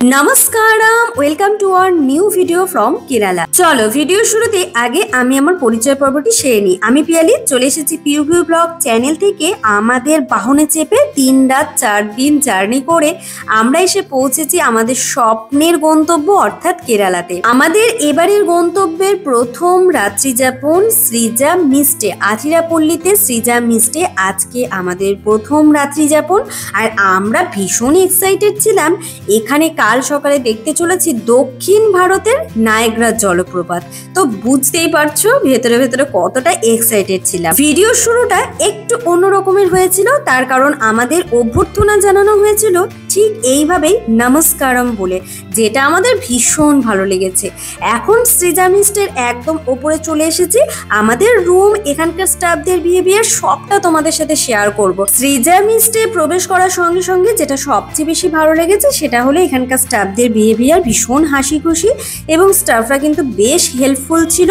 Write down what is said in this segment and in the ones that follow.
নমস্কারম, welcome to our new video from Kerala. চলো video শুরুতে আগে আমি আমার পরিচয় পর্বটি সেরে নিই। আমি পিয়ালি, চলে এসেছি পিউ পিউ ব্লগ চ্যানেল থেকে। আমাদের বাহনে চেপে 3 রাত 4 দিন জার্নি করে আমরা এসে পৌঁছেছি আমাদের স্বপ্নের গন্তব্য অর্থাৎ কেরালাতে। আমাদের এবারের গন্তব্যের প্রথম রাত্রি যাপন শ্রীজা মিস্টে, আথিরাপল্লীতে শ্রীজা মিস্টে আজকে আমাদের প্রথম রাত্রি যাপন। আর আমরা ভীষণই এক্সাইটেড ছিলাম। এখানে কাল সকালে দেখতে চলেছি দক্ষিণ ভারতের নায়াগ্রা জলপ্রপাত। তো বুঝতেই পারছো ভেতরে ভেতরে কতটা এক্সাইটেড ছিলাম। ভিডিও শুরুটা একটু অন্যরকমের হয়েছিল, তার কারণ আমাদের অভ্যর্থনা জানানো হয়েছিল ঠিক এইভাবেই নমস্কারম বলে, যেটা আমাদের ভীষণ ভালো লেগেছে। এখন শ্রীজা মিস্টের একদম ওপরে চলে এসেছি। আমাদের রুম, এখানকার স্টাফদের বিহেভিয়ার সবটা তোমাদের সাথে শেয়ার করব। শ্রীজা মিস্টে প্রবেশ করার সঙ্গে সঙ্গে যেটা সবচেয়ে বেশি ভালো লেগেছে সেটা হলো এখানকার স্টাফদের বিহেভিয়ার ভীষণ হাসি খুশি এবং স্টাফরা কিন্তু বেশ হেল্পফুল ছিল।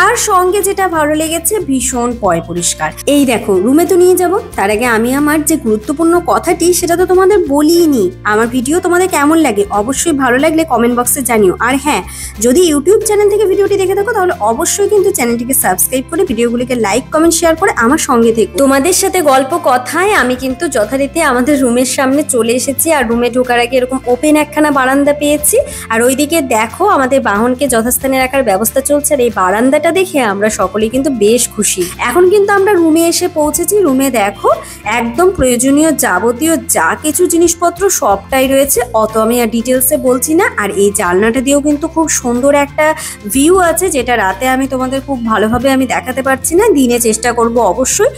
আর সঙ্গে যেটা ভালো লেগেছে ভীষণ পয় পরিষ্কার। এই দেখো রুমে তো নিয়ে যাব, তার আগে আমি আমার যে গুরুত্বপূর্ণ কথাটি সেটা তো তোমাদের বলিনি। আমার ভিডিও তোমাদের কেমন লাগে অবশ্যই ভালো লাগলে কমেন্ট বক্সে জানিও। আর হ্যাঁ, যদি ইউটিউব চ্যানেল থেকে ভিডিওটি দেখে থাকো তাহলে অবশ্যই কিন্তু চ্যানেলটিকে সাবস্ক্রাইব করে ভিডিওগুলিকে লাইক কমেন্ট শেয়ার করে আমার সঙ্গে থেকো। তোমাদের সাথে গল্প কথায় আমি কিন্তু যথারীতি আমাদের রুমের সামনে চলে এসেছি। আর রুমে ঢোকার আগে এরকম ওপেন একখানা বারান্দা পেয়েছি। আর ওইদিকে দেখো আমাদের বাহনকে যথাস্থানে রাখার ব্যবস্থা চলছে। আর এই বারান্দাটা দেখে আমরা সকলেই কিন্তু বেশ খুশি। এখন কিন্তু আমরা রুমে এসে পৌঁছেছি। রুমে দেখো একদম প্রয়োজনীয় যাবতীয় যা কিছু জিনিসপত্র সবটাই রয়েছে, অত আমি আর ডিটেলসে বলছি না। আর এই জানলাটা দিয়েও কিন্তু খুব সুন্দর একটা ভিউ আছে, যেটা রাতে আমি তোমাদের খুব ভালোভাবে আমি দেখাতে পারছি না, দিনে চেষ্টা করব অবশ্যই।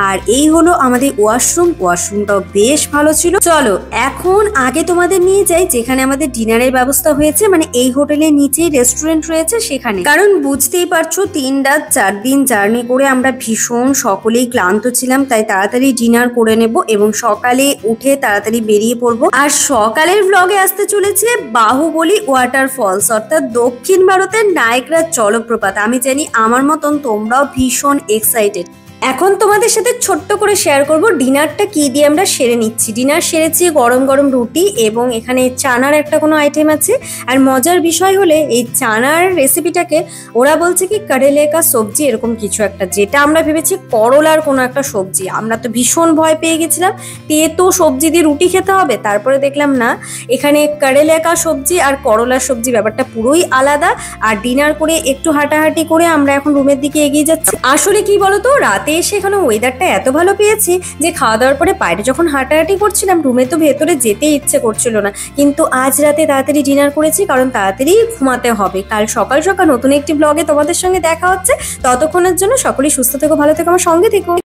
আর এই হলো আমাদের ওয়াশরুমটাও বেশ ভালো ছিল। চলো এখন আগে তোমাদের নিয়ে যাই যেখানে আমাদের ডিনারের ব্যবস্থা হয়েছে, মানে এই হোটেলের নিচেই রেস্টুরেন্ট রয়েছে সেখানে। কারণ বুঝতেই পারছো 3 রাত 4 দিন জার্নি করে আমরা ভীষণ সকলেই ক্লান্ত ছিলাম, তাই তাড়াতাড়ি ডিনার করে নেব এবং সকালে উঠে তাড়াতাড়ি বেরিয়ে পড়বো। আর সকালের ব্লগে আসতে চলেছে বাহুবলী ওয়াটারফলস অর্থাৎ দক্ষিণ ভারতের নায়াগ্রা জলপ্রপাত। আমি জানি আমার মতন তোমরাও ভীষণ এক্সাইটেড। এখন তোমাদের সাথে ছোট্ট করে শেয়ার করব ডিনারটা কি দিয়ে আমরা সেরে নিচ্ছি। ডিনার সেরেছি গরম গরম রুটি এবং এখানে চানার একটা কোনো আইটেম আছে। আর মজার বিষয় হলে এই চানার রেসিপিটাকে ওরা বলছে কি কারেলে কা সবজি এরকম কিছু একটা, যেটা আমরা ভেবেছি করলার কোনো একটা সবজি। আমরা তো ভীষণ ভয় পেয়ে গেছিলাম তেতো সবজি দিয়ে রুটি খেতে হবে, তারপরে দেখলাম না, এখানে কারেলে কা সবজি আর করলার সবজি ব্যাপারটা পুরোই আলাদা। আর ডিনার করে একটু হাঁটাহাঁটি করে আমরা এখন রুমের দিকে এগিয়ে যাচ্ছি। আসলে কি বলতো, রাতে এসে এখানে ওয়েদারটা এত ভালো পেয়েছি যে খাওয়া দাওয়ার পরে বাইরে যখন হাঁটাহাঁটি করছিলাম রুমে তো ভেতরে যেতে ইচ্ছে করছিল না, কিন্তু আজ রাতে তাড়াতাড়ি ডিনার করেছি কারণ তাড়াতাড়ি ঘুমাতে হবে। কাল সকাল সকাল নতুন একটি ব্লগে তোমাদের সঙ্গে দেখা হচ্ছে। ততক্ষণের জন্য সকলেই সুস্থ থেকো, ভালো থেকো, আমার সঙ্গে থেকো।